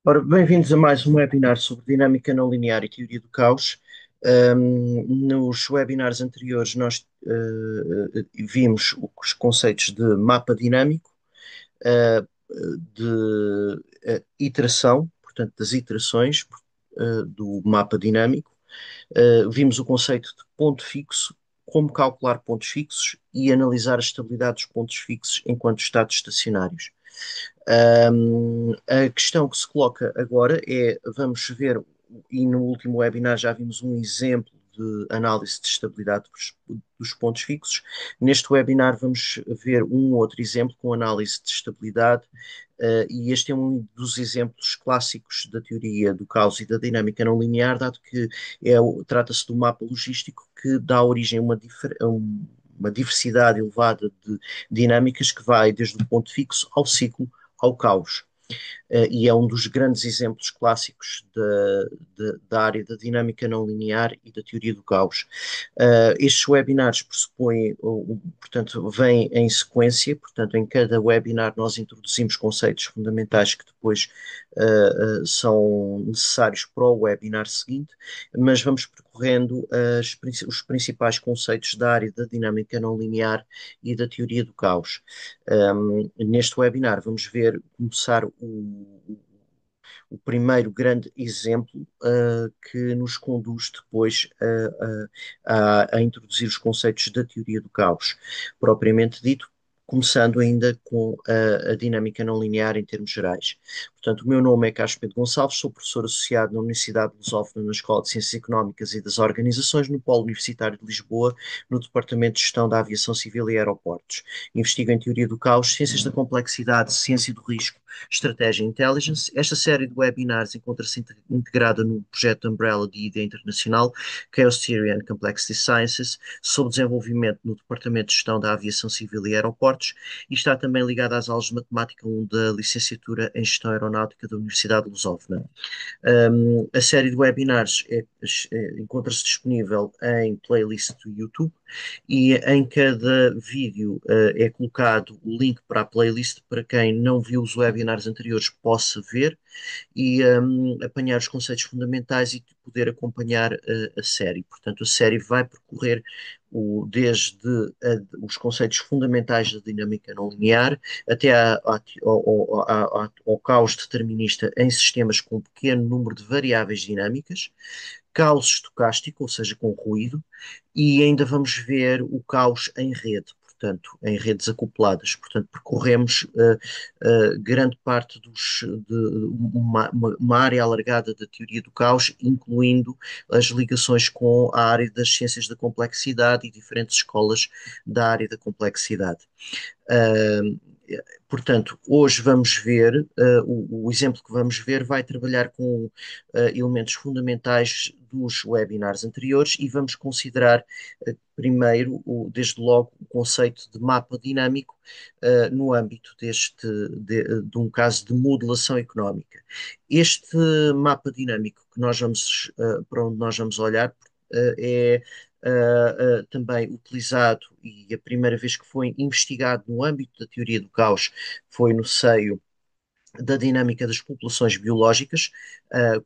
Ora, bem-vindos a mais um webinar sobre dinâmica não linear e teoria do caos. Nos webinars anteriores, nós vimos os conceitos de mapa dinâmico, uh, de iteração, portanto, das iterações do mapa dinâmico. Vimos o conceito de ponto fixo, como calcular pontos fixos e analisar a estabilidade dos pontos fixos enquanto estados estacionários. A questão que se coloca agora é, vamos ver, e no último webinar já vimos um exemplo de análise de estabilidade dos pontos fixos. Neste webinar vamos ver um outro exemplo com análise de estabilidade, e este é um dos exemplos clássicos da teoria do caos e da dinâmica não linear, dado que trata-se de um mapa logístico que dá origem a uma diversidade elevada de dinâmicas que vai desde o ponto fixo ao ciclo ao caos. E é um dos grandes exemplos clássicos da área da dinâmica não linear e da teoria do caos. Estes webinars pressupõem, portanto, vêm em sequência, portanto, em cada webinar nós introduzimos conceitos fundamentais que depois são necessários para o webinar seguinte, mas vamos percorrendo os principais conceitos da área da dinâmica não linear e da teoria do caos. Neste webinar vamos ver começar o primeiro grande exemplo que nos conduz depois a introduzir os conceitos da teoria do caos, propriamente dito, começando ainda com a dinâmica não linear em termos gerais. Portanto, o meu nome é Carlos Pedro Gonçalves, sou professor associado na Universidade de Lusófona, na Escola de Ciências Económicas e das Organizações, no Polo Universitário de Lisboa, no Departamento de Gestão da Aviação Civil e Aeroportos. Investigo em teoria do caos, ciências da complexidade, ciência do risco, estratégia e intelligence. Esta série de webinars encontra-se integrada no projeto Umbrella de IDEA Internacional, Chaos Theory and Complexity Sciences, sob desenvolvimento no Departamento de Gestão da Aviação Civil e Aeroportos, e está também ligada às aulas de Matemática 1 da Licenciatura em Gestão Aeronáutica da Universidade de Lusófona. A série de webinars encontra-se disponível em playlist do YouTube e em cada vídeo é colocado o link para a playlist para quem não viu os webinars anteriores possa ver e apanhar os conceitos fundamentais e poder acompanhar a série. Portanto, a série vai percorrer desde os conceitos fundamentais da dinâmica não linear até ao caos determinista em sistemas com um pequeno número de variáveis dinâmicas, caos estocástico, ou seja, com ruído, e ainda vamos ver o caos em rede, portanto, em redes acopladas. Portanto, percorremos grande parte uma área alargada da teoria do caos, incluindo as ligações com a área das ciências da complexidade e diferentes escolas da área da complexidade. Uh, Portanto, hoje vamos ver, o exemplo que vamos ver vai trabalhar com elementos fundamentais dos webinars anteriores e vamos considerar primeiro, desde logo, o conceito de mapa dinâmico no âmbito de um caso de modelação económica. Este mapa dinâmico que para onde nós vamos olhar é também utilizado e a primeira vez que foi investigado no âmbito da teoria do caos foi no seio da dinâmica das populações biológicas,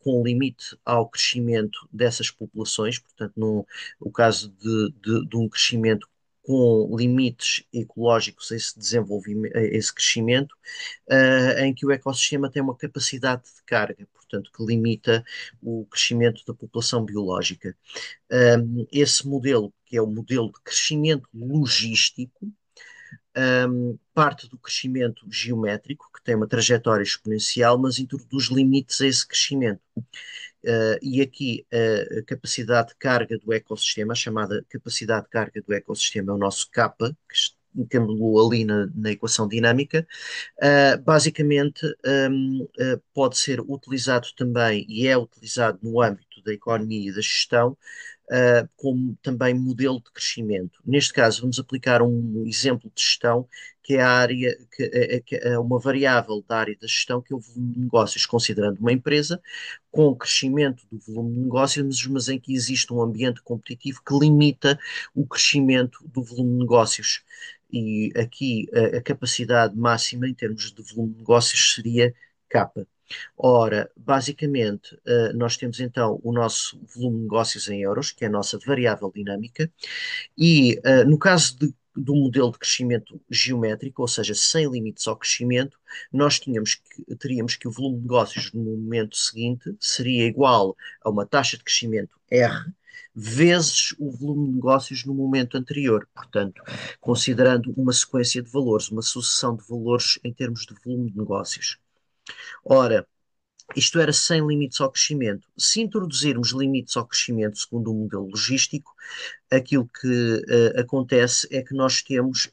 com limite ao crescimento dessas populações, portanto, no caso de um crescimento com limites ecológicos a esse desenvolvimento, a esse crescimento, em que o ecossistema tem uma capacidade de carga, portanto, que limita o crescimento da população biológica. Esse modelo, que é o modelo de crescimento logístico, parte do crescimento geométrico, que tem uma trajetória exponencial, mas introduz limites a esse crescimento. E aqui a capacidade de carga do ecossistema, a chamada capacidade de carga do ecossistema, é o nosso kappa, que encamulou ali na equação dinâmica, basicamente pode ser utilizado também e é utilizado no âmbito da economia e da gestão como também modelo de crescimento. Neste caso, vamos aplicar um exemplo de gestão que é a área, que é uma variável da área da gestão, que é o volume de negócios, considerando uma empresa com o crescimento do volume de negócios, mas em que existe um ambiente competitivo que limita o crescimento do volume de negócios. E aqui a capacidade máxima em termos de volume de negócios seria K. Ora, basicamente, nós temos então o nosso volume de negócios em euros, que é a nossa variável dinâmica, e no caso do modelo de crescimento geométrico, ou seja, sem limites ao crescimento, teríamos que o volume de negócios no momento seguinte seria igual a uma taxa de crescimento R vezes o volume de negócios no momento anterior. Portanto, considerando uma sequência de valores, uma sucessão de valores em termos de volume de negócios. Ora, isto era sem limites ao crescimento. Se introduzirmos limites ao crescimento segundo o modelo logístico, aquilo que acontece é que nós temos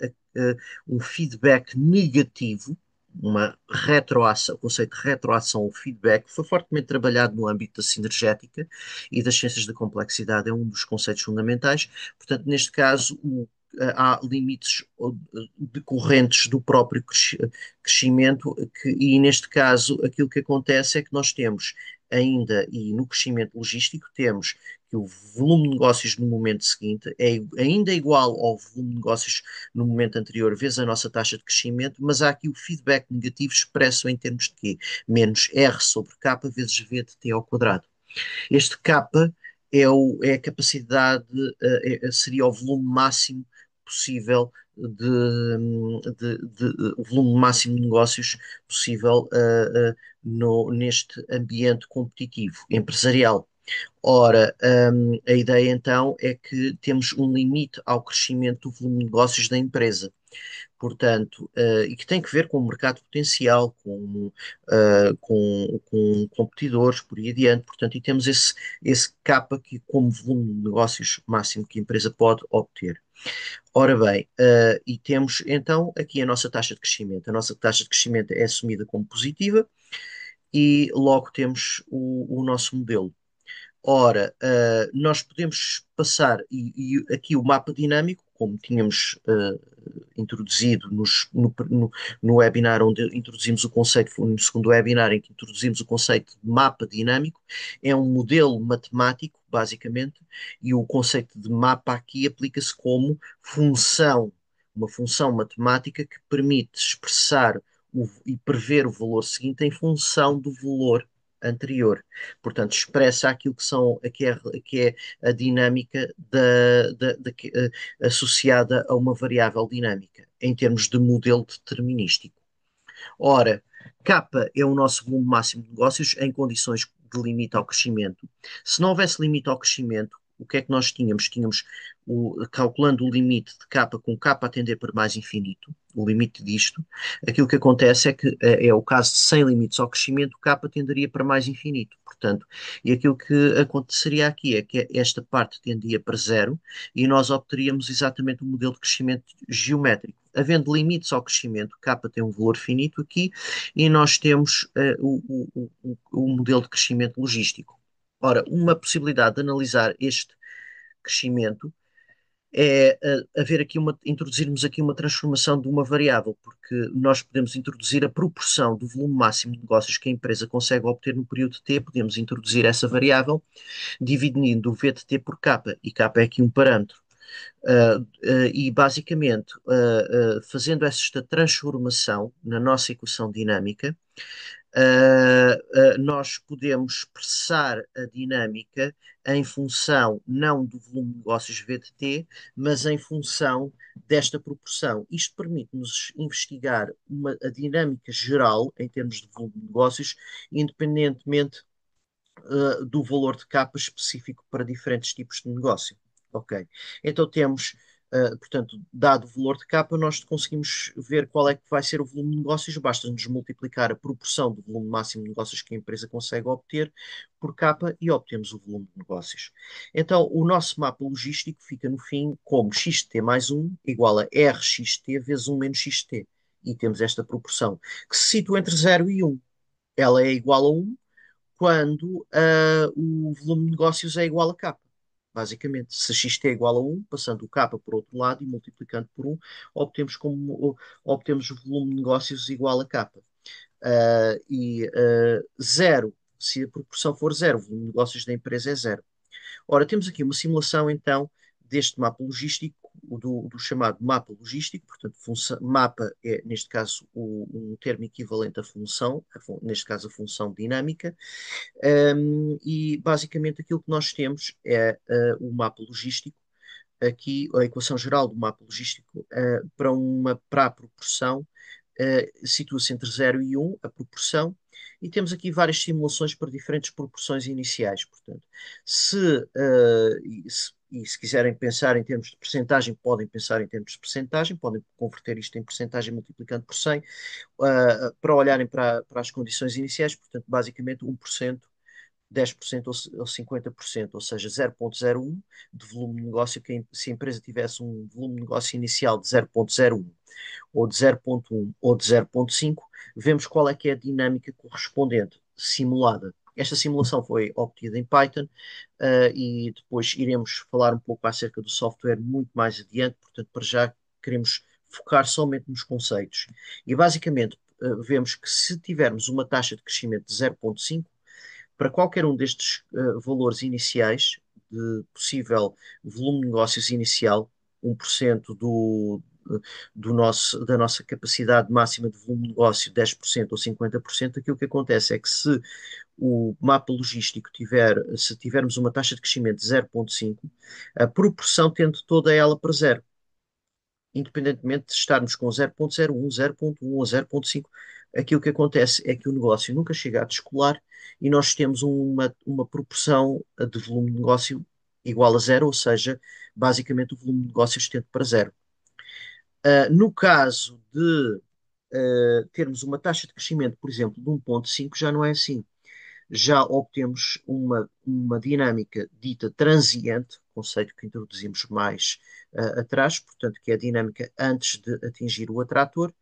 um feedback negativo, uma retroação, o conceito de retroação ou feedback foi fortemente trabalhado no âmbito da sinergética e das ciências da complexidade, é um dos conceitos fundamentais. Portanto, neste caso, há limites decorrentes do próprio crescimento, e neste caso aquilo que acontece é que nós temos ainda, e no crescimento logístico, temos que o volume de negócios no momento seguinte é ainda igual ao volume de negócios no momento anterior, vezes a nossa taxa de crescimento, mas há aqui o feedback negativo expresso em termos de quê? Menos R sobre K vezes V de T ao quadrado. Este K é a capacidade, seria o volume máximo possível o volume máximo de negócios possível neste ambiente competitivo, empresarial. Ora, a ideia então é que temos um limite ao crescimento do volume de negócios da empresa. Portanto, e que tem que ver com o mercado potencial, com competidores, por aí adiante. Portanto, e temos esse capa que, como volume de negócios máximo que a empresa pode obter. Ora bem, e temos então aqui a nossa taxa de crescimento. A nossa taxa de crescimento é assumida como positiva e logo temos o nosso modelo. Ora, nós podemos passar, e aqui o mapa dinâmico, como tínhamos introduzido no webinar, onde introduzimos o conceito, foi no segundo webinar em que introduzimos o conceito de mapa dinâmico, é um modelo matemático, basicamente, e o conceito de mapa aqui aplica-se como função, uma função matemática que permite expressar e prever o valor seguinte em função do valor anterior. Portanto, expressa aquilo que é a dinâmica associada a uma variável dinâmica, em termos de modelo determinístico. Ora, K é o nosso volume máximo de negócios em condições de limite ao crescimento. Se não houvesse limite ao crescimento, o que é que nós tínhamos? Tínhamos calculando o limite de K com K a tender para mais infinito, o limite disto, aquilo que acontece é que é o caso de sem limites ao crescimento, K tenderia para mais infinito. Portanto, e aquilo que aconteceria aqui é que esta parte tendia para zero e nós obteríamos exatamente o modelo de crescimento geométrico. Havendo limites ao crescimento, K tem um valor finito aqui e nós temos o modelo de crescimento logístico. Ora, uma possibilidade de analisar este crescimento é introduzirmos aqui uma transformação de uma variável, porque nós podemos introduzir a proporção do volume máximo de negócios que a empresa consegue obter no período T, podemos introduzir essa variável dividindo o V de T por K, e K é aqui um parâmetro. E basicamente, fazendo esta transformação na nossa equação dinâmica, nós podemos expressar a dinâmica em função não do volume de negócios V de T, mas em função desta proporção. Isto permite-nos investigar a dinâmica geral em termos de volume de negócios, independentemente do valor de capa específico para diferentes tipos de negócio. Ok. Então temos, portanto, dado o valor de capa, nós conseguimos ver qual é que vai ser o volume de negócios, basta-nos multiplicar a proporção do volume máximo de negócios que a empresa consegue obter por capa e obtemos o volume de negócios. Então, o nosso mapa logístico fica no fim como xt mais 1 igual a rxt vezes 1 menos xt. E temos esta proporção que se situa entre 0 e 1. Ela é igual a 1 quando o volume de negócios é igual a K. Basicamente, se X é igual a 1, passando o K por outro lado e multiplicando por 1, obtemos o volume de negócios igual a K. 0, se a proporção for 0, o volume de negócios da empresa é 0. Ora, temos aqui uma simulação então deste mapa logístico do chamado mapa logístico, portanto, mapa é, neste caso, um termo equivalente à função, neste caso, a função dinâmica, e basicamente aquilo que nós temos é o mapa logístico, aqui a equação geral do mapa logístico para a proporção situa-se entre 0 e 1 a proporção, e temos aqui várias simulações para diferentes proporções iniciais. Portanto, se quiserem pensar em termos de percentagem, podem pensar em termos de percentagem, podem converter isto em percentagem multiplicando por 100, para olharem para as condições iniciais, portanto, basicamente 1%, 10% ou 50%, ou seja, 0,01 de volume de negócio, que se a empresa tivesse um volume de negócio inicial de 0,01 ou de 0,1 ou de 0,5, vemos qual é que é a dinâmica correspondente simulada. Esta simulação foi obtida em Python, e depois iremos falar um pouco acerca do software muito mais adiante, portanto, para já queremos focar somente nos conceitos. E basicamente, vemos que se tivermos uma taxa de crescimento de 0,5, para qualquer um destes valores iniciais, de possível volume de negócios inicial, 1% da nossa capacidade máxima de volume de negócio, 10% ou 50%, aquilo que acontece é que se o mapa logístico se tivermos uma taxa de crescimento de 0,5, a proporção tende toda ela para zero, independentemente de estarmos com 0,01, 0,1 ou 0,5, aquilo que acontece é que o negócio nunca chega a descolar e nós temos uma proporção de volume de negócio igual a zero, ou seja, basicamente o volume de negócios tende para zero. No caso de termos uma taxa de crescimento, por exemplo, de 1,5, já não é assim. Já obtemos uma dinâmica dita transiente, conceito que introduzimos mais atrás, portanto, que é a dinâmica antes de atingir o atrator,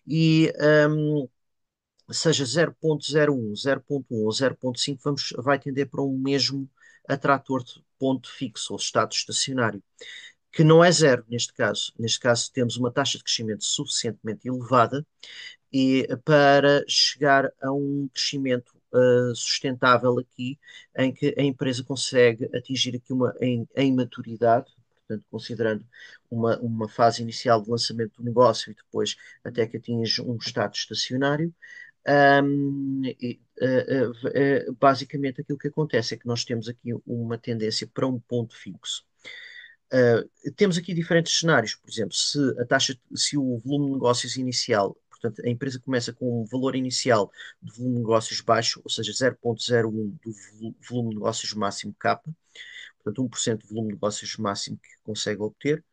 e seja 0,01, 0,1 ou 0,5, vai tender para um mesmo atrator de ponto fixo ou estado estacionário, que não é zero neste caso. Neste caso, temos uma taxa de crescimento suficientemente elevada e para chegar a um crescimento sustentável aqui, em que a empresa consegue atingir aqui em maturidade, portanto, considerando uma fase inicial de lançamento do negócio e depois até que atinge um estado estacionário. Basicamente aquilo que acontece é que nós temos aqui uma tendência para um ponto fixo. Temos aqui diferentes cenários, por exemplo, se o volume de negócios inicial, portanto, a empresa começa com um valor inicial de volume de negócios baixo, ou seja, 0,01 do volume de negócios máximo K, portanto, 1% do volume de negócios máximo que consegue obter.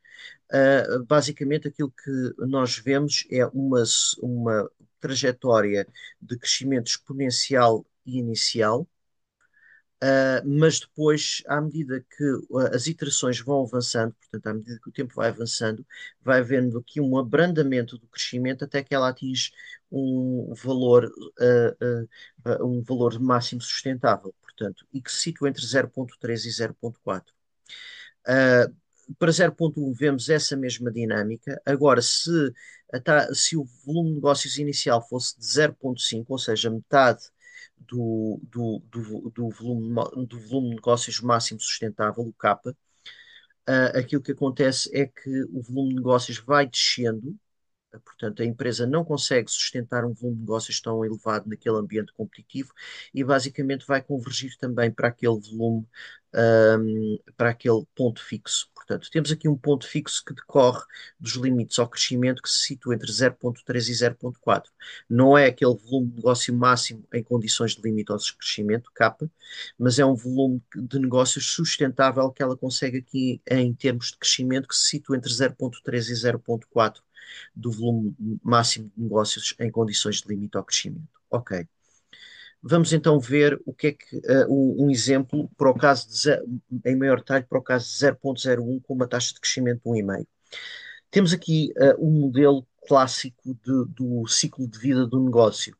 Basicamente, aquilo que nós vemos é uma trajetória de crescimento exponencial e inicial. Mas depois, à medida que as iterações vão avançando, portanto, à medida que o tempo vai avançando, vai havendo aqui um abrandamento do crescimento até que ela atinge um valor máximo sustentável, portanto, e que se situa entre 0,3 e 0,4. Uh, para 0,1 vemos essa mesma dinâmica. Agora, se o volume de negócios inicial fosse de 0,5, ou seja, metade do volume de negócios máximo sustentável, o K, aquilo que acontece é que o volume de negócios vai descendo. Portanto, a empresa não consegue sustentar um volume de negócios tão elevado naquele ambiente competitivo e basicamente vai convergir também para aquele volume, para aquele ponto fixo. Portanto, temos aqui um ponto fixo que decorre dos limites ao crescimento que se situa entre 0,3 e 0,4. Não é aquele volume de negócio máximo em condições de limite ao crescimento, K, mas é um volume de negócios sustentável que ela consegue aqui em termos de crescimento que se situa entre 0,3 e 0,4 do volume máximo de negócios em condições de limite ao crescimento. Ok. Vamos então ver o que é que um exemplo para o caso em maior detalhe para o caso de 0,01 com uma taxa de crescimento de 1,5. Temos aqui um modelo clássico do ciclo de vida do negócio.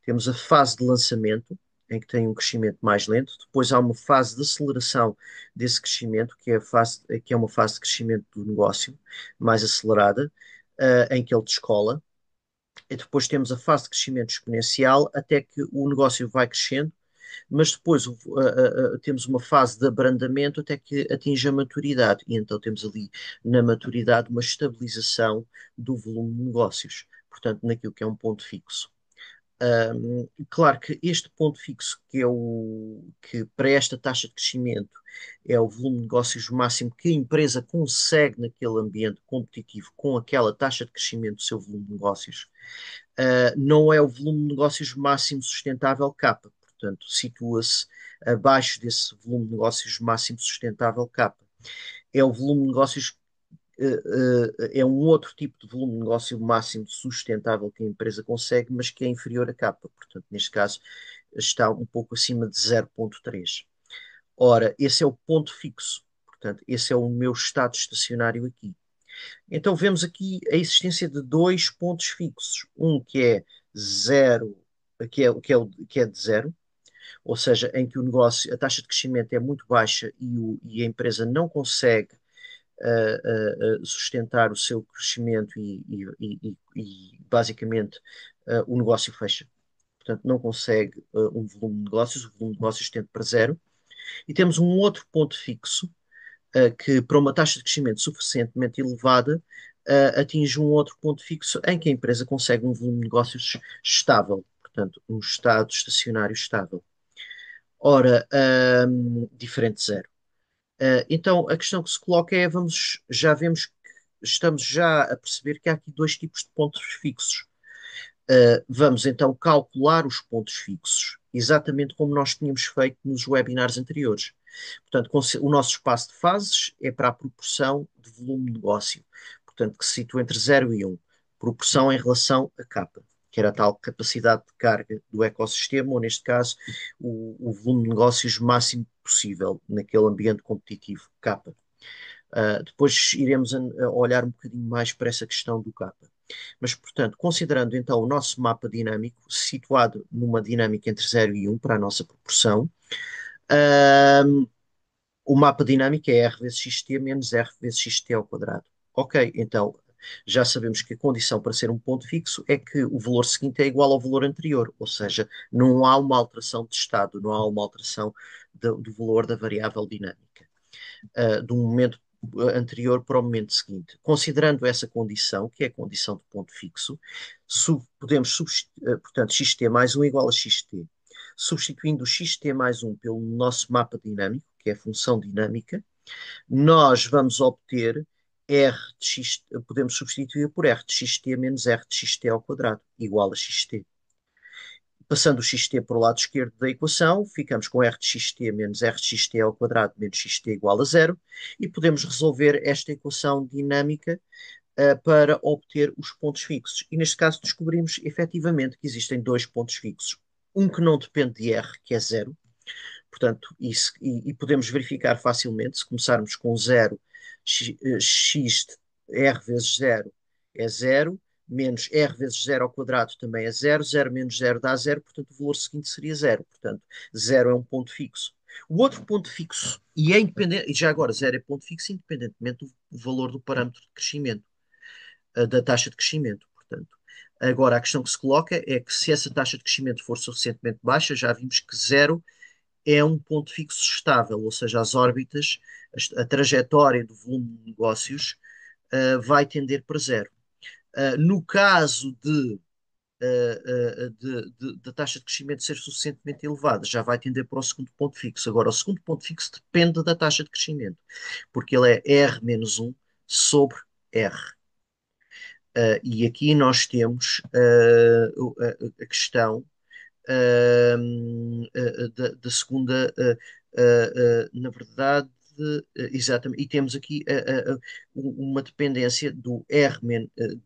Temos a fase de lançamento, em que tem um crescimento mais lento. Depois há uma fase de aceleração desse crescimento, que é uma fase de crescimento do negócio mais acelerada, em que ele descola. E depois temos a fase de crescimento exponencial, até que o negócio vai crescendo mas depois temos uma fase de abrandamento até que atinge a maturidade, e então temos ali na maturidade uma estabilização do volume de negócios, portanto, naquilo que é um ponto fixo. Claro que este ponto fixo, que é o que para esta taxa de crescimento é o volume de negócios máximo que a empresa consegue naquele ambiente competitivo com aquela taxa de crescimento do seu volume de negócios, não é o volume de negócios máximo sustentável K, portanto, situa-se abaixo desse volume de negócios máximo sustentável K. É o volume de negócios é um outro tipo de volume de negócio máximo sustentável que a empresa consegue, mas que é inferior a K. Portanto, neste caso, está um pouco acima de 0,3. Ora, esse é o ponto fixo. Portanto, esse é o meu estado estacionário aqui. Então, vemos aqui a existência de dois pontos fixos. Um que é zero, que é de zero, ou seja, em que o negócio, a taxa de crescimento é muito baixa e a empresa não consegue sustentar o seu crescimento e basicamente o negócio fecha. Portanto, não consegue um volume de negócios, o volume de negócios tende para zero. E temos um outro ponto fixo que, para uma taxa de crescimento suficientemente elevada, atinge um outro ponto fixo em que a empresa consegue um volume de negócios estável, portanto, um estado estacionário estável. Ora, diferente de zero. Então, a questão que se coloca é, já vemos que estamos já a perceber que há aqui dois tipos de pontos fixos. Vamos então calcular os pontos fixos, exatamente como nós tínhamos feito nos webinars anteriores. Portanto, o nosso espaço de fases é para a proporção de volume de negócio, portanto, que se situa entre 0 e 1, proporção em relação a capa, que era a tal capacidade de carga do ecossistema, ou neste caso, o volume de negócios máximo possível naquele ambiente competitivo, capa. Depois iremos a olhar um bocadinho mais para essa questão do capa. Mas, portanto, considerando então o nosso mapa dinâmico, situado numa dinâmica entre 0 e 1 para a nossa proporção, uh, o mapa dinâmico é R vezes xt menos R vezes xt ao quadrado. Ok, então já sabemos que a condição para ser um ponto fixo é que o valor seguinte é igual ao valor anterior, ou seja, não há uma alteração de estado, não há uma alteração do valor da variável dinâmica, do momento anterior para o momento seguinte. Considerando essa condição, que é a condição de ponto fixo, podemos substituir, portanto, xt mais 1 igual a xt. Substituindo o xt mais 1 pelo nosso mapa dinâmico, que é a função dinâmica, nós vamos obter r de x, podemos substituir por r de xt menos r de xt ao quadrado, igual a xt. Passando o xt para o lado esquerdo da equação, ficamos com r de xt menos r de xt ao quadrado menos xt igual a zero, e podemos resolver esta equação dinâmica para obter os pontos fixos. E neste caso descobrimos efetivamente que existem dois pontos fixos. Um que não depende de r, que é zero, portanto, e podemos verificar facilmente, se começarmos com zero, x de r vezes zero é zero, menos r vezes zero ao quadrado também é zero, zero menos zero dá zero, portanto o valor seguinte seria zero, portanto zero é um ponto fixo. O outro ponto fixo, e é independente, e já agora zero é ponto fixo independentemente do valor do parâmetro de crescimento, da taxa de crescimento, portanto. Agora, a questão que se coloca é que se essa taxa de crescimento for suficientemente baixa, já vimos que zero é um ponto fixo estável, ou seja, as órbitas, a trajetória do volume de negócios vai tender para zero. No caso de taxa de crescimento ser suficientemente elevada, já vai tender para o segundo ponto fixo. Agora, o segundo ponto fixo depende da taxa de crescimento, porque ele é R menos 1 sobre R. E aqui nós temos a questão da segunda, na verdade, exatamente, e temos aqui uma dependência do R,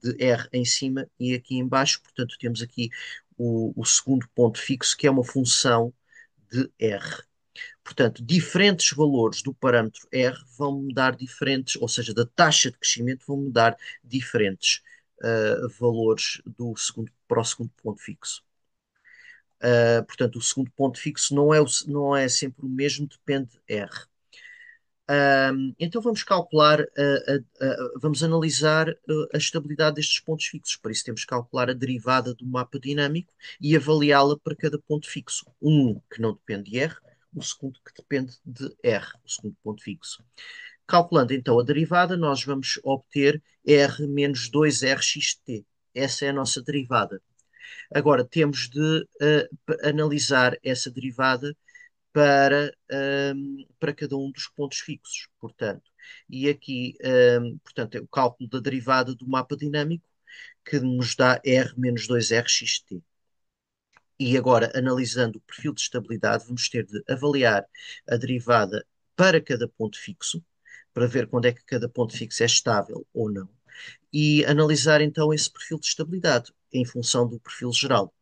de R em cima e aqui em baixo, portanto temos aqui o segundo ponto fixo, que é uma função de R. Portanto, diferentes valores do parâmetro R vão mudar diferentes, ou seja, da taxa de crescimento vão mudar diferentes valores para o segundo ponto fixo. Portanto, o segundo ponto fixo não é sempre o mesmo, depende de R. Então vamos calcular, vamos analisar a estabilidade destes pontos fixos. Para isso temos que calcular a derivada do mapa dinâmico e avaliá-la para cada ponto fixo. Um que não depende de R, o segundo que depende de R, o segundo ponto fixo. Calculando então a derivada, nós vamos obter R menos 2RXT. Essa é a nossa derivada. Agora temos de analisar essa derivada para cada um dos pontos fixos, portanto. E aqui, portanto, é o cálculo da derivada do mapa dinâmico que nos dá R menos 2RXT. E agora, analisando o perfil de estabilidade, vamos ter de avaliar a derivada para cada ponto fixo, para ver quando é que cada ponto fixo é estável ou não, e analisar então esse perfil de estabilidade em função do perfil geral.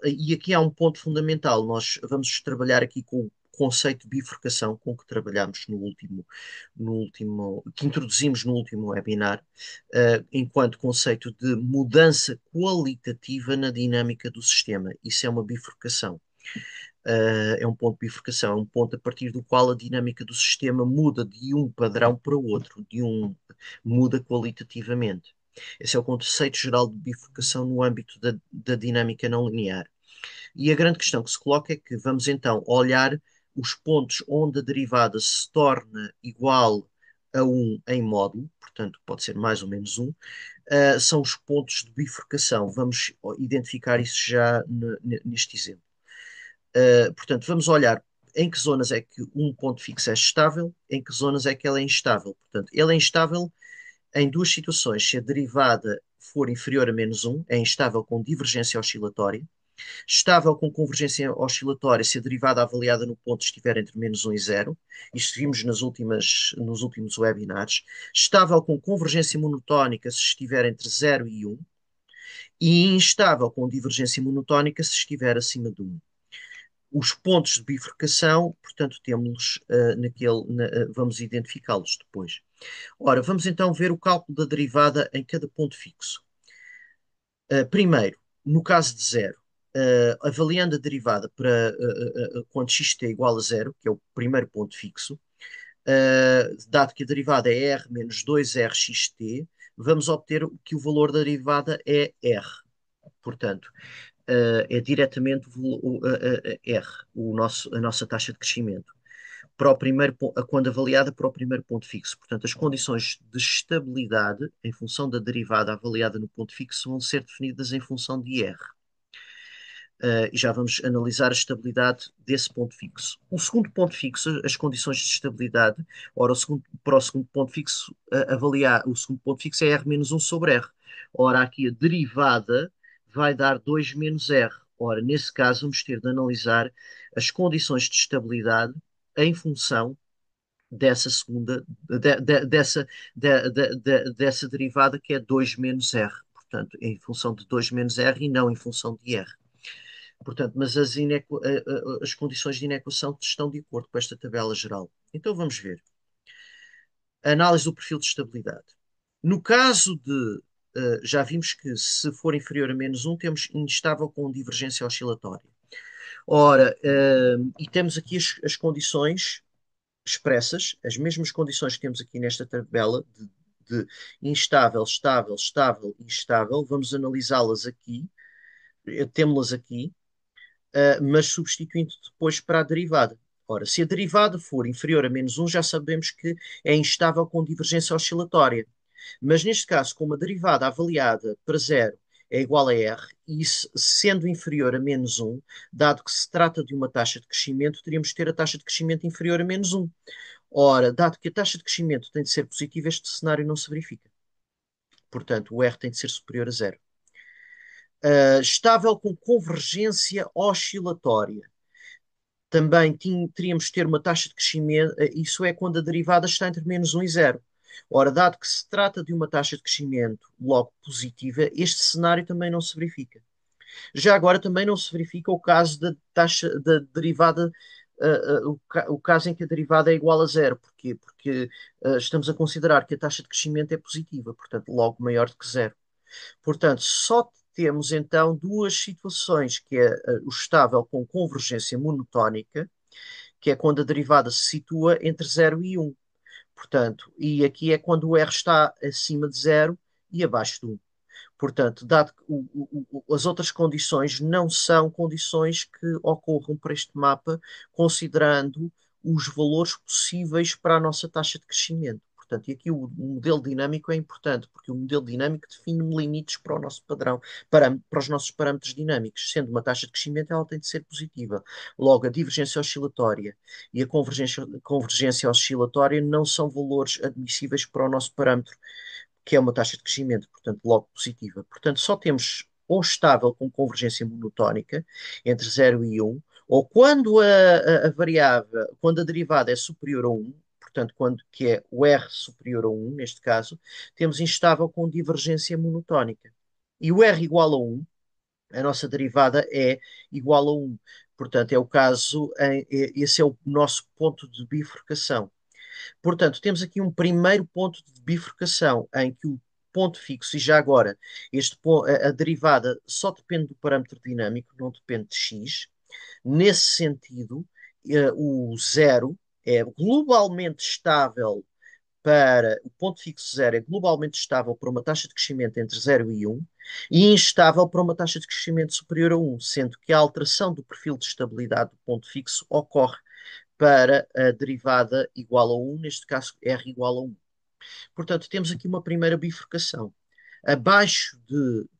E aqui há um ponto fundamental. Nós vamos trabalhar aqui com o conceito de bifurcação com que trabalhamos que introduzimos no último webinar, enquanto conceito de mudança qualitativa na dinâmica do sistema. Isso é uma bifurcação. É um ponto de bifurcação, é um ponto a partir do qual a dinâmica do sistema muda de um padrão para o outro, muda qualitativamente. Esse é o conceito geral de bifurcação no âmbito da dinâmica não linear. E a grande questão que se coloca é que vamos então olhar os pontos onde a derivada se torna igual a um em módulo, portanto pode ser mais ou menos um, são os pontos de bifurcação. Vamos identificar isso já neste exemplo. Portanto, vamos olhar em que zonas é que um ponto fixo é estável, em que zonas é que ele é instável. Portanto, ele é instável em duas situações. Se a derivada for inferior a menos um, é instável com divergência oscilatória. Estável com convergência oscilatória se a derivada avaliada no ponto estiver entre menos um e zero. Isto vimos nos últimos webinars. Estável com convergência monotónica se estiver entre zero e um. E instável com divergência monotónica se estiver acima de um. Os pontos de bifurcação, portanto, temos vamos identificá-los depois. Ora, vamos então ver o cálculo da derivada em cada ponto fixo. Primeiro, no caso de zero, avaliando a derivada para quando xt é igual a zero, que é o primeiro ponto fixo, dado que a derivada é r menos 2rxt, vamos obter que o valor da derivada é r. Portanto, é diretamente R, a nossa taxa de crescimento, para o primeiro, quando avaliada para o primeiro ponto fixo. Portanto, as condições de estabilidade em função da derivada avaliada no ponto fixo vão ser definidas em função de R. E já vamos analisar a estabilidade desse ponto fixo. O segundo ponto fixo, as condições de estabilidade, ora, para o segundo ponto fixo, avaliar o segundo ponto fixo é R menos um sobre R. Ora, aqui a derivada vai dar 2 menos R. Ora, nesse caso, vamos ter de analisar as condições de estabilidade em função dessa segunda, dessa derivada que é 2 menos R. Portanto, em função de 2 menos R e não em função de R. Portanto, mas as condições de inequação estão de acordo com esta tabela geral. Então vamos ver. Análise do perfil de estabilidade. No caso de, já vimos que se for inferior a menos um, temos instável com divergência oscilatória. Ora, e temos aqui as condições expressas, as mesmas condições que temos aqui nesta tabela de instável, estável, estável e estável. Vamos analisá-las aqui, temos-las aqui, mas substituindo depois para a derivada. Ora, se a derivada for inferior a menos um, já sabemos que é instável com divergência oscilatória. Mas neste caso, como a derivada avaliada para zero é igual a R, e sendo inferior a menos um, dado que se trata de uma taxa de crescimento, teríamos de ter a taxa de crescimento inferior a menos um. Ora, dado que a taxa de crescimento tem de ser positiva, este cenário não se verifica. Portanto, o R tem de ser superior a zero. Estável com convergência oscilatória. Também teríamos de ter uma taxa de crescimento, isso é quando a derivada está entre menos um e zero. Ora, dado que se trata de uma taxa de crescimento logo positiva, este cenário também não se verifica. Já agora também não se verifica o caso da taxa da derivada, o caso em que a derivada é igual a zero. Porquê? Porque estamos a considerar que a taxa de crescimento é positiva, portanto, logo maior do que zero. Portanto, só temos então duas situações, que é o estável com convergência monotónica que é quando a derivada se situa entre 0 e 1. Portanto, e aqui é quando o R está acima de 0 e abaixo de 1. Portanto, dado que as outras condições não são condições que ocorram para este mapa, considerando os valores possíveis para a nossa taxa de crescimento. Portanto, e aqui o modelo dinâmico é importante, porque o modelo dinâmico define limites para o nosso padrão, para os nossos parâmetros dinâmicos. Sendo uma taxa de crescimento, ela tem de ser positiva. Logo, a divergência oscilatória e a convergência oscilatória não são valores admissíveis para o nosso parâmetro, que é uma taxa de crescimento, portanto, logo positiva. Portanto, só temos ou estável com convergência monotónica entre 0 e 1, ou quando a variável, quando a derivada é superior a 1, portanto, quando que é o R superior a 1, neste caso, temos instável com divergência monotónica. E o R igual a 1, a nossa derivada é igual a 1. Portanto, é o caso, esse é o nosso ponto de bifurcação. Portanto, temos aqui um primeiro ponto de bifurcação em que o ponto fixo, e já agora, a derivada só depende do parâmetro dinâmico, não depende de x. Nesse sentido, o zero é globalmente estável o ponto fixo zero é globalmente estável para uma taxa de crescimento entre 0 e 1 e instável para uma taxa de crescimento superior a 1, sendo que a alteração do perfil de estabilidade do ponto fixo ocorre para a derivada igual a 1, neste caso R igual a 1. Portanto, temos aqui uma primeira bifurcação.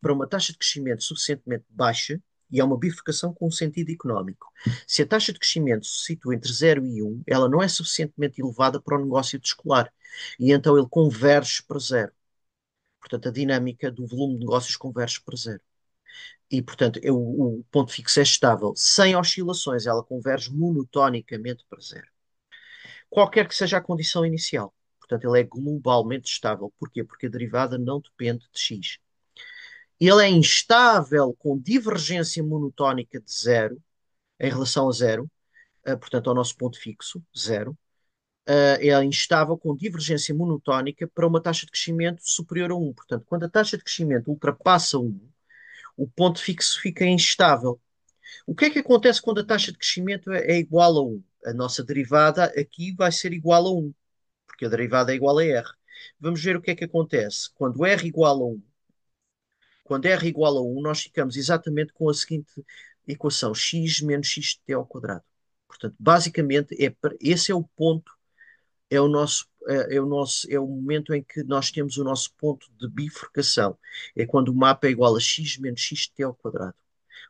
Para uma taxa de crescimento suficientemente baixa, e é uma bifurcação com um sentido económico. Se a taxa de crescimento se situa entre 0 e 1, ela não é suficientemente elevada para o negócio descolar. E então ele converge para zero. Portanto, a dinâmica do volume de negócios converge para zero. E, portanto, o ponto fixo é estável. Sem oscilações, ela converge monotonicamente para zero, qualquer que seja a condição inicial. Portanto, ele é globalmente estável. Porquê? Porque a derivada não depende de x. Ele é instável com divergência monotónica de zero, em relação a zero, portanto, ao nosso ponto fixo, zero. É instável com divergência monotónica para uma taxa de crescimento superior a 1. Portanto, quando a taxa de crescimento ultrapassa 1, o ponto fixo fica instável. O que é que acontece quando a taxa de crescimento é igual a 1? A nossa derivada aqui vai ser igual a 1, porque a derivada é igual a R. Vamos ver o que é que acontece. Quando R igual a 1, nós ficamos exatamente com a seguinte equação: x menos x t ao quadrado. Portanto, basicamente, esse é o ponto, é o momento em que nós temos o nosso ponto de bifurcação. É quando o mapa é igual a x menos x t ao quadrado.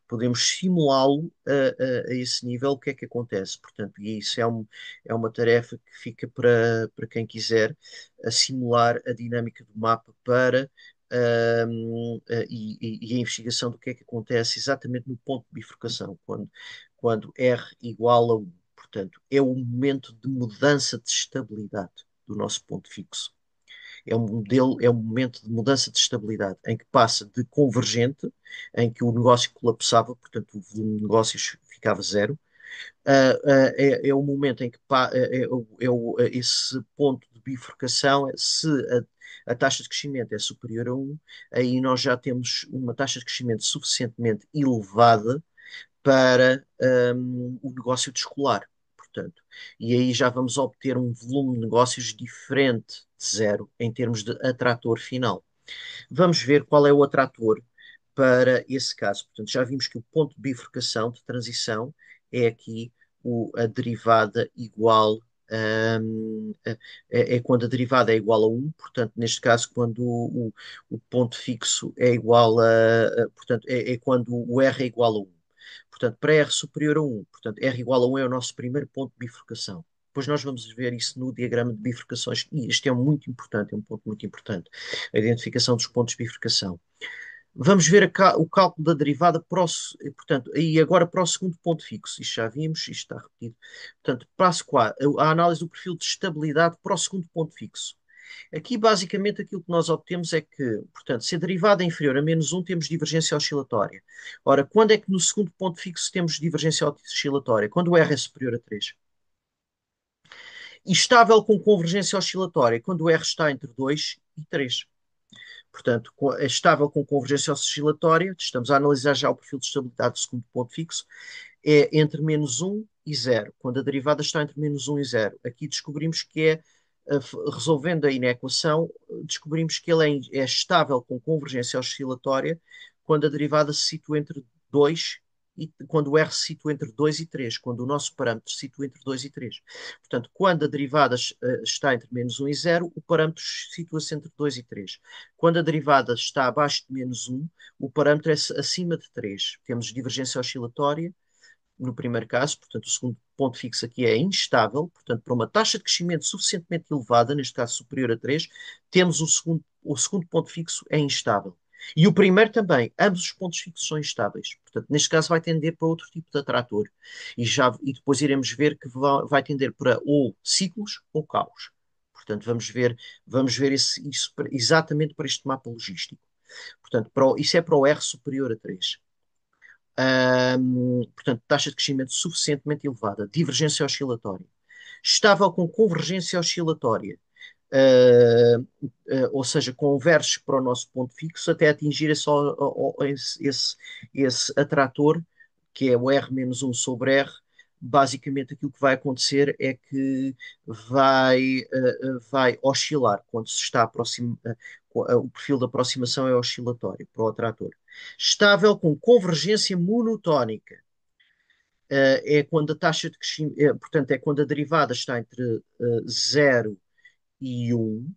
Podemos simulá-lo a esse nível. O que é que acontece? Portanto, e isso é uma tarefa que fica para quem quiser a simular a dinâmica do mapa e a investigação do que é que acontece exatamente no ponto de bifurcação, quando R igual a 1. Portanto, é o momento de mudança de estabilidade do nosso ponto fixo. É um momento de mudança de estabilidade, em que passa de convergente, em que o negócio colapsava, portanto o volume de negócios ficava zero. É o momento em que esse ponto de bifurcação, se a taxa de crescimento é superior a 1, aí nós já temos uma taxa de crescimento suficientemente elevada para o negócio descolar, portanto. E aí já vamos obter um volume de negócios diferente de zero em termos de atrator final. Vamos ver qual é o atrator para esse caso. Portanto, já vimos que o ponto de bifurcação, de transição, é aqui a derivada igual. É quando a derivada é igual a 1, portanto, neste caso, quando o ponto fixo é igual portanto, é quando o R é igual a 1. Portanto, para R superior a 1, portanto, R igual a 1 é o nosso primeiro ponto de bifurcação. Depois nós vamos ver isso no diagrama de bifurcações, e este é muito importante, é um ponto muito importante, a identificação dos pontos de bifurcação. Vamos ver o cálculo da derivada portanto, e agora para o segundo ponto fixo. Isto já vimos, isto está repetido. Portanto, passo 4, a análise do perfil de estabilidade para o segundo ponto fixo. Aqui, basicamente, aquilo que nós obtemos é que, portanto, se a derivada é inferior a -1, temos divergência oscilatória. Ora, quando é que no segundo ponto fixo temos divergência oscilatória? Quando o R é superior a 3. E estável com convergência oscilatória, quando o R está entre 2 e 3. Portanto, é estável com convergência oscilatória, estamos a analisar já o perfil de estabilidade do segundo ponto fixo, é entre menos um e zero, quando a derivada está entre menos um e zero. Aqui descobrimos que resolvendo a inequação, descobrimos que ele é estável com convergência oscilatória quando a derivada se situa entre 2 e quando o R se situa entre 2 e 3, quando o nosso parâmetro se situa entre 2 e 3. Portanto, quando a derivada está entre menos um e zero, o parâmetro situa-se entre 2 e 3. Quando a derivada está abaixo de menos um, o parâmetro é acima de 3. Temos divergência oscilatória no primeiro caso, portanto, o segundo ponto fixo aqui é instável, portanto, para uma taxa de crescimento suficientemente elevada, neste caso superior a 3, temos o segundo ponto fixo é instável. E o primeiro também, ambos os pontos fixos são instáveis. Portanto, neste caso vai tender para outro tipo de atrator. E depois iremos ver que vai tender para ou ciclos ou caos. Portanto, vamos ver isso exatamente para este mapa logístico. Portanto, isso é para o R superior a 3. Portanto, taxa de crescimento suficientemente elevada, divergência oscilatória, estável com convergência oscilatória, ou seja, converge para o nosso ponto fixo até atingir esse atrator, que é o R menos um sobre R. Basicamente, aquilo que vai acontecer é que vai oscilar quando se está o perfil de aproximação é oscilatório para o atrator. Estável com convergência monotónica. É quando a taxa de crescimento, portanto, é quando a derivada está entre 0 e 1.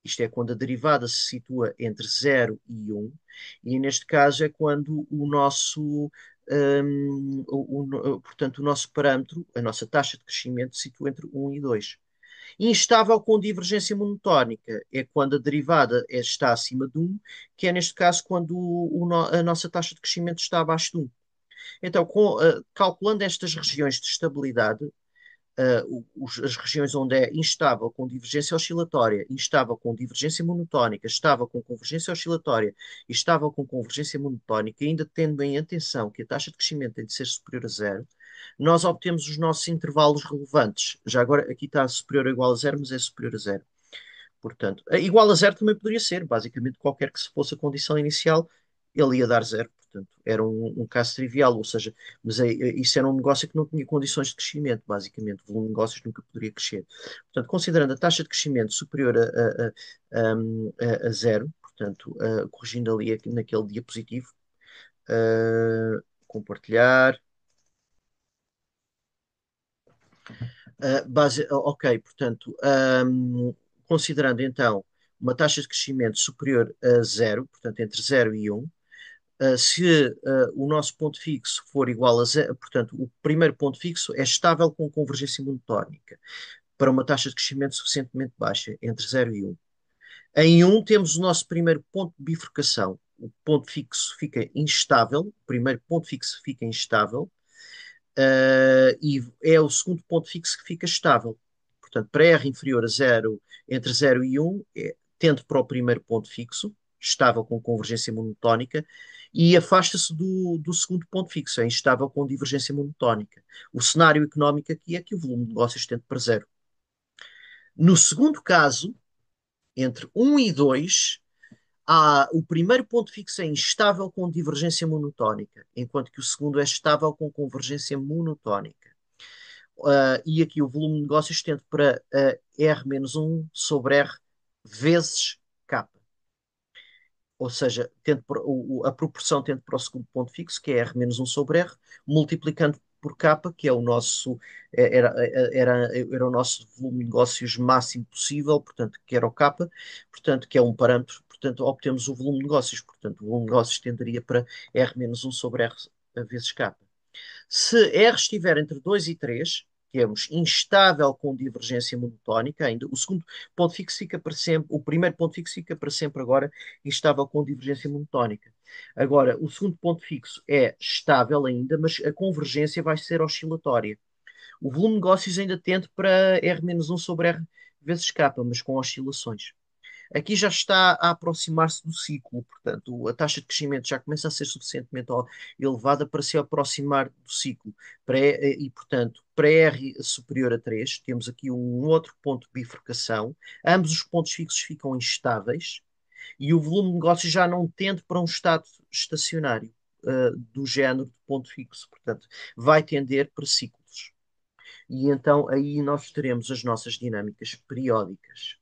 Isto é quando a derivada se situa entre 0 e 1. E neste caso é quando portanto, o nosso parâmetro, a nossa taxa de crescimento, se situa entre 1 e 2. Instável com divergência monotónica é quando a derivada está acima de 1, que é neste caso quando a nossa taxa de crescimento está abaixo de 1. Então, calculando estas regiões de estabilidade, as regiões onde é instável com divergência oscilatória, instável com divergência monotónica, estável com convergência oscilatória e estável com convergência monotónica, ainda tendo em atenção que a taxa de crescimento tem de ser superior a zero, nós obtemos os nossos intervalos relevantes. Já agora, aqui está superior ou igual a zero, mas é superior a zero. Portanto, igual a zero também poderia ser, basicamente qualquer que se fosse a condição inicial, ele ia dar zero. Portanto, era um caso trivial, ou seja, mas isso era um negócio que não tinha condições de crescimento, basicamente. O volume de negócios nunca poderia crescer. Portanto, considerando a taxa de crescimento superior a zero, portanto, corrigindo ali naquele diapositivo, compartilhar. Ok, portanto, considerando então uma taxa de crescimento superior a zero, portanto, entre zero e 1, se o nosso ponto fixo for igual a zero, portanto, o primeiro ponto fixo é estável com convergência monotónica para uma taxa de crescimento suficientemente baixa, entre zero e 1. Em 1 temos o nosso primeiro ponto de bifurcação. O ponto fixo fica instável, o primeiro ponto fixo fica instável, e é o segundo ponto fixo que fica estável. Portanto, para R inferior a zero, entre zero e 1, tende para o primeiro ponto fixo, estável com convergência monotónica, e afasta-se do segundo ponto fixo, é instável com divergência monotónica. O cenário económico aqui é que o volume de negócios tende para zero. No segundo caso, entre 1 e 2, o primeiro ponto fixo é instável com divergência monotónica, enquanto que o segundo é estável com convergência monotónica. E aqui o volume de negócios tende para R menos um sobre R vezes K. Ou seja, a proporção tende para o segundo ponto fixo, que é R menos um sobre R, multiplicando por K, que é o nosso, era o nosso volume de negócios máximo possível, portanto, que era o K, portanto, que é um parâmetro, portanto, obtemos o volume de negócios, portanto, o volume de negócios tenderia para R menos um sobre R vezes K. Se R estiver entre 2 e 3, temos instável com divergência monotónica ainda. O segundo ponto fixo fica para sempre, o primeiro ponto fixo fica para sempre agora instável com divergência monotónica. Agora, o segundo ponto fixo é estável ainda, mas a convergência vai ser oscilatória. O volume de negócios ainda tende para R-1 sobre R vezes K, mas com oscilações. Aqui já está a aproximar-se do ciclo, portanto, a taxa de crescimento já começa a ser suficientemente elevada para se aproximar do ciclo. Portanto, para R superior a 3, temos aqui um outro ponto de bifurcação. Ambos os pontos fixos ficam instáveis E o volume de negócio já não tende para um estado estacionário, do género de ponto fixo. Portanto, vai tender para ciclos. E então aí nós teremos as nossas dinâmicas periódicas.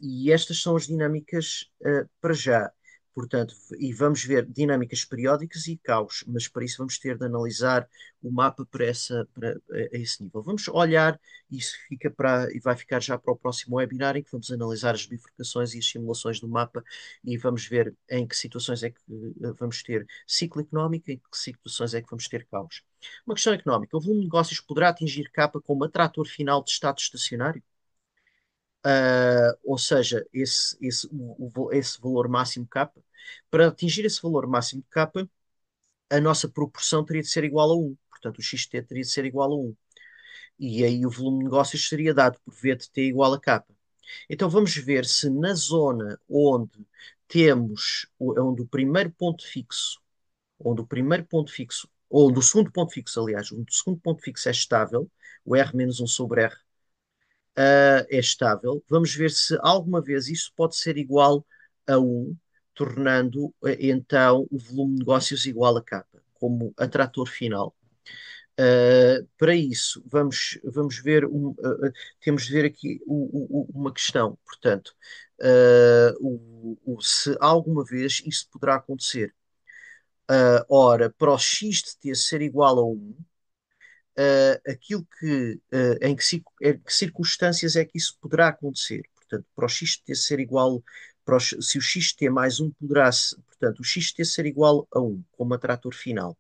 E estas são as dinâmicas para já. Portanto, e vamos ver dinâmicas periódicas e caos, mas para isso vamos ter de analisar o mapa a esse nível. Vamos olhar, isso fica para, e vai ficar já para o próximo webinar, em que vamos analisar as bifurcações e as simulações do mapa e vamos ver em que situações é que vamos ter ciclo económico e em que situações é que vamos ter caos. Uma questão económica: o volume de negócios poderá atingir capa como atrator final de estado estacionário? Ou seja, esse valor máximo K, para atingir esse valor máximo de K, a nossa proporção teria de ser igual a 1. Portanto, o XT teria de ser igual a 1. E aí o volume de negócios seria dado por V de T igual a K. Então vamos ver se na zona onde o primeiro ponto fixo, onde o segundo ponto fixo, aliás, onde o segundo ponto fixo é estável, o R menos 1 sobre R é estável. Vamos ver se alguma vez isso pode ser igual a 1, tornando então o volume de negócios igual a K, como atrator final. Para isso, vamos ver temos de ver aqui uma questão. Portanto, se alguma vez isso poderá acontecer. Ora, para o x de t ser igual a 1, em que circunstâncias é que isso poderá acontecer. Portanto, para o xt ser igual, se o xt mais um portanto, o xt ser igual a 1 como atrator final.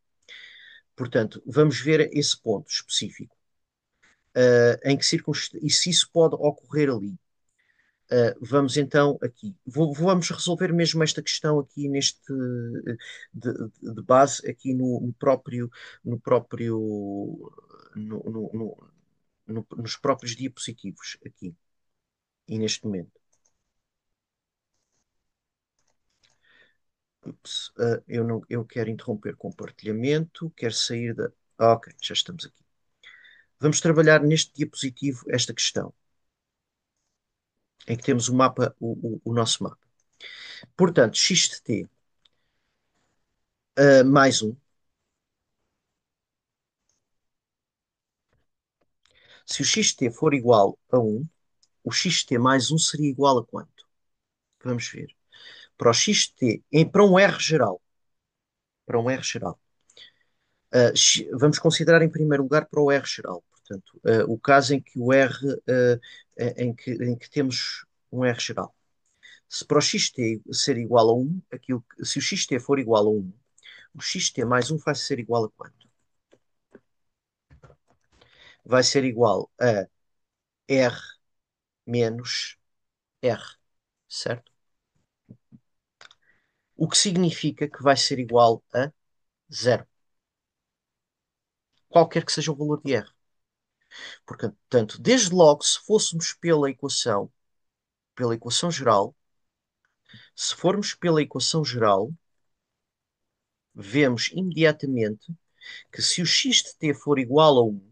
Portanto, vamos ver esse ponto específico. Em que circunstâncias, e se isso pode ocorrer ali. Vamos então aqui. Vamos resolver mesmo esta questão aqui de base, aqui no próprio, no, no, no- nos próprios diapositivos aqui e neste momento. Ups, eu, não, eu quero interromper compartilhamento, quero sair da. Ok, já estamos aqui. Vamos trabalhar neste diapositivo esta questão, em que temos o mapa, o nosso mapa. Portanto, x de t mais um. Se o x de t for igual a um, o x de t mais um seria igual a quanto? Vamos ver. Para o x de t, para um R geral, para um R geral, vamos considerar em primeiro lugar para o R geral. Portanto, o caso em que o R, em que temos um R geral. Se para o xt ser igual a 1, se o xt for igual a 1, o xt mais um vai ser igual a quanto? Vai ser igual a R menos R, certo? O que significa que vai ser igual a zero, qualquer que seja o valor de R. Portanto, desde logo, se fôssemos pela equação geral, se formos pela equação geral, vemos imediatamente que se o x de t for igual a 1,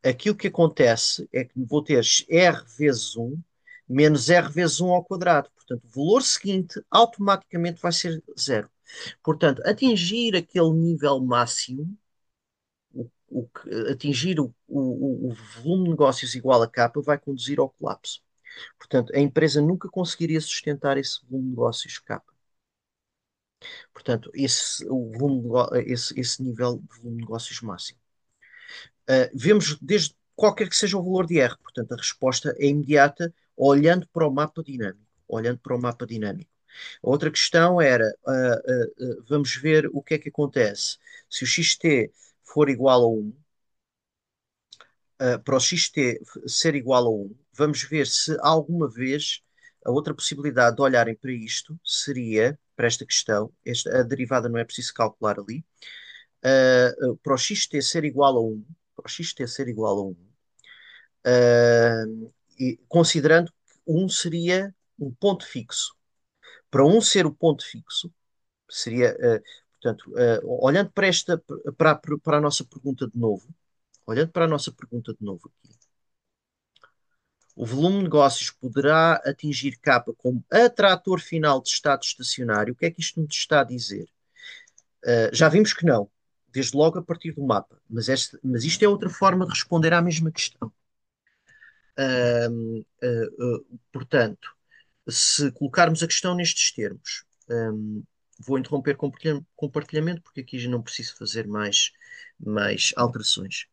aquilo que acontece é que vou ter r vezes 1 menos r vezes 1 ao quadrado. Portanto, o valor seguinte automaticamente vai ser zero. Portanto, atingir aquele nível máximo, atingir o volume de negócios igual a K vai conduzir ao colapso. Portanto, a empresa nunca conseguiria sustentar esse volume de negócios K. Portanto, esse nível de volume de negócios máximo. Vemos desde qualquer que seja o valor de R, portanto, a resposta é imediata olhando para o mapa dinâmico. Olhando para o mapa dinâmico. A outra questão era, vamos ver o que é que acontece. Se o xt for igual a 1, para o xt ser igual a 1, vamos ver se alguma vez a outra possibilidade de olharem para isto seria, para esta questão, a derivada não é preciso calcular ali, para o xt ser igual a 1, para o xt ser igual a 1, e considerando que 1 seria um ponto fixo. Para 1 ser o ponto fixo, seria, portanto, olhando para a nossa pergunta de novo, olhando para a nossa pergunta de novo aqui, O volume de negócios poderá atingir capa como atrator final de estado estacionário. O que é que isto nos está a dizer? Já vimos que não, desde logo a partir do mapa, mas isto é outra forma de responder à mesma questão. Portanto, se colocarmos a questão nestes termos, vou interromper compartilhamento porque aqui já não preciso fazer mais alterações.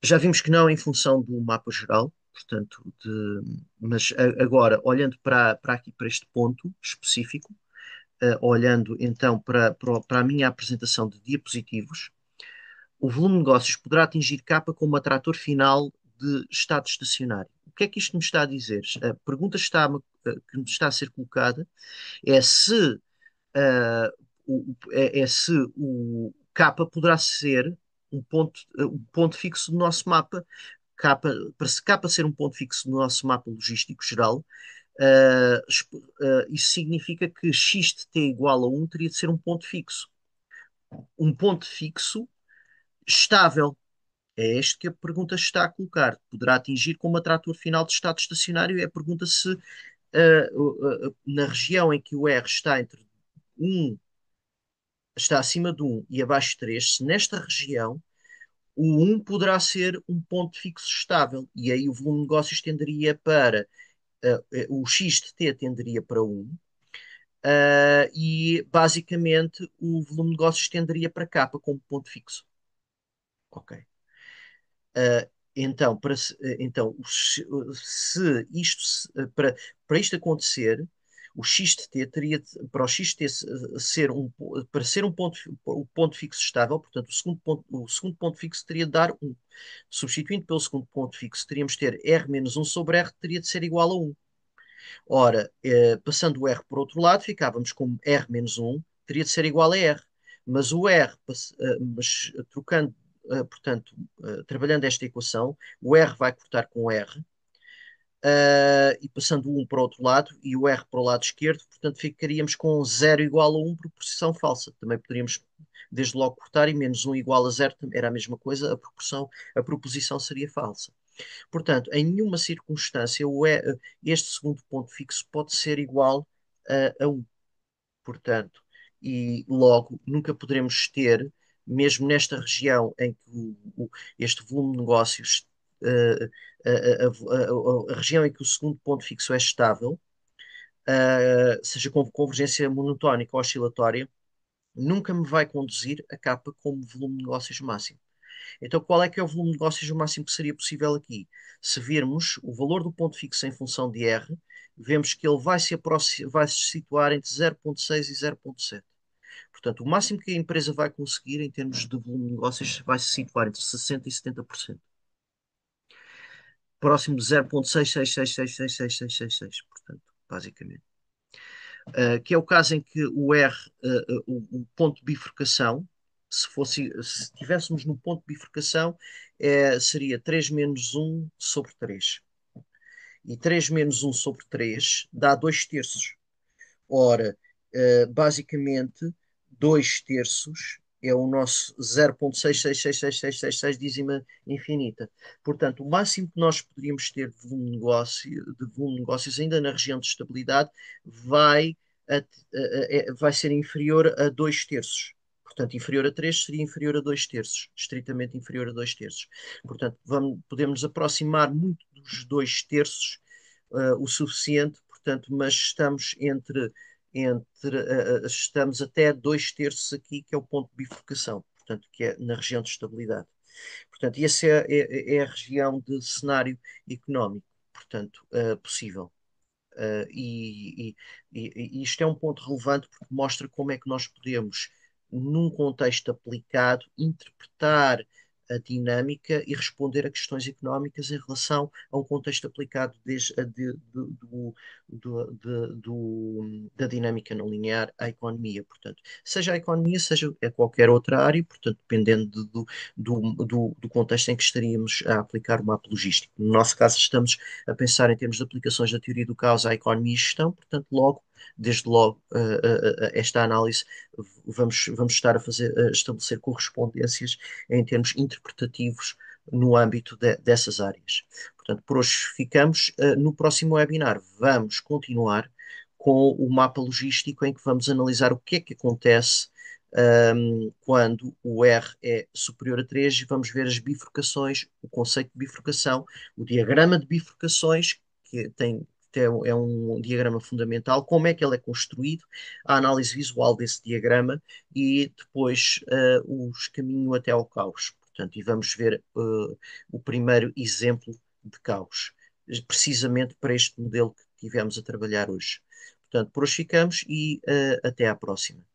Já vimos que não em função do mapa geral, portanto, mas agora, olhando para aqui, para este ponto específico, olhando então para a minha apresentação de diapositivos, o volume de negócios poderá atingir capa como atrator final de estado estacionário. O que é que isto me está a dizer? A pergunta que me está a ser colocada é se, se o capa poderá ser um ponto fixo do nosso mapa. Para se capa ser um ponto fixo do nosso mapa logístico geral, isso significa que x de t igual a 1 teria de ser um ponto fixo. Um ponto fixo estável. É este que a pergunta está a colocar. Poderá atingir como atrator final de estado estacionário? É a pergunta se na região em que o R está entre 1, está acima de 1 e abaixo de 3, se nesta região o 1 poderá ser um ponto fixo estável e aí o volume de negócios tenderia para o X de T tenderia para 1 e basicamente o volume de negócios tenderia para K como ponto fixo. Ok. Uh, então, se isto para isto acontecer, o x de t para o x de t ser para ser o ponto fixo estável, portanto, o segundo ponto fixo teria de dar 1. Substituindo pelo segundo ponto fixo, teríamos de ter r menos 1 sobre r, teria de ser igual a 1. Ora, passando o R por outro lado, ficávamos com R menos 1, teria de ser igual a R. Mas o R, mas trocando, portanto, trabalhando esta equação, o R vai cortar com o R, e passando o 1 para o outro lado e o R para o lado esquerdo, portanto, ficaríamos com 0 igual a 1 por posição falsa. Também poderíamos, desde logo, cortar e menos 1 igual a 0 era a mesma coisa, a proposição seria falsa. Portanto, em nenhuma circunstância este segundo ponto fixo pode ser igual a 1. Portanto, e logo nunca poderemos ter, mesmo nesta região em que este volume de negócios, eh, a região em que o segundo ponto fixo é estável, seja com convergência monotónica ou oscilatória, nunca me vai conduzir a capa como volume de negócios máximo. Então, qual é que é o volume de negócios máximo que seria possível aqui? Se virmos o valor do ponto fixo em função de R, vemos que ele vai se situar entre 0,6 e 0,7. Portanto, o máximo que a empresa vai conseguir em termos de volume de negócios vai se situar entre 60% e 70%. Próximo de 0,666666666, portanto, basicamente. Que é o caso em que o R, o ponto de bifurcação, se estivéssemos no ponto de bifurcação, seria 3 menos 1 sobre 3. E 3 menos 1 sobre 3 dá 2 terços. Ora, basicamente, 2 terços é o nosso 0,6666666 dízima infinita. Portanto, o máximo que nós poderíamos ter de volume de negócios ainda na região de estabilidade vai ser inferior a 2 terços. Portanto, inferior a 3 seria inferior a 2 terços, estritamente inferior a 2 terços. Portanto, podemos nos aproximar muito dos 2 terços, o suficiente, portanto, mas estamos até 2 terços aqui, que é o ponto de bifurcação, portanto, que é na região de estabilidade. Portanto, essa é a região de cenário económico, portanto, possível. E isto é um ponto relevante porque mostra como é que nós podemos, num contexto aplicado, interpretar a dinâmica e responder a questões económicas em relação a um contexto aplicado da dinâmica não linear à economia. Portanto, seja a economia, seja a qualquer outra área, portanto, dependendo do contexto em que estaríamos a aplicar o mapa logístico. No nosso caso, estamos a pensar em termos de aplicações da teoria do caos à economia e gestão, portanto, desde logo, esta análise vamos estar a estabelecer correspondências em termos interpretativos no âmbito dessas áreas. Portanto, por hoje ficamos. No próximo webinar, vamos continuar com o mapa logístico, em que vamos analisar o que é que acontece quando o R é superior a 3 e vamos ver as bifurcações, o conceito de bifurcação, o diagrama de bifurcações, é um diagrama fundamental, como é que ele é construído, a análise visual desse diagrama e depois os caminhos até ao caos. Portanto, e vamos ver o primeiro exemplo de caos, precisamente para este modelo que tivemos a trabalhar hoje. Portanto, por hoje ficamos e até à próxima.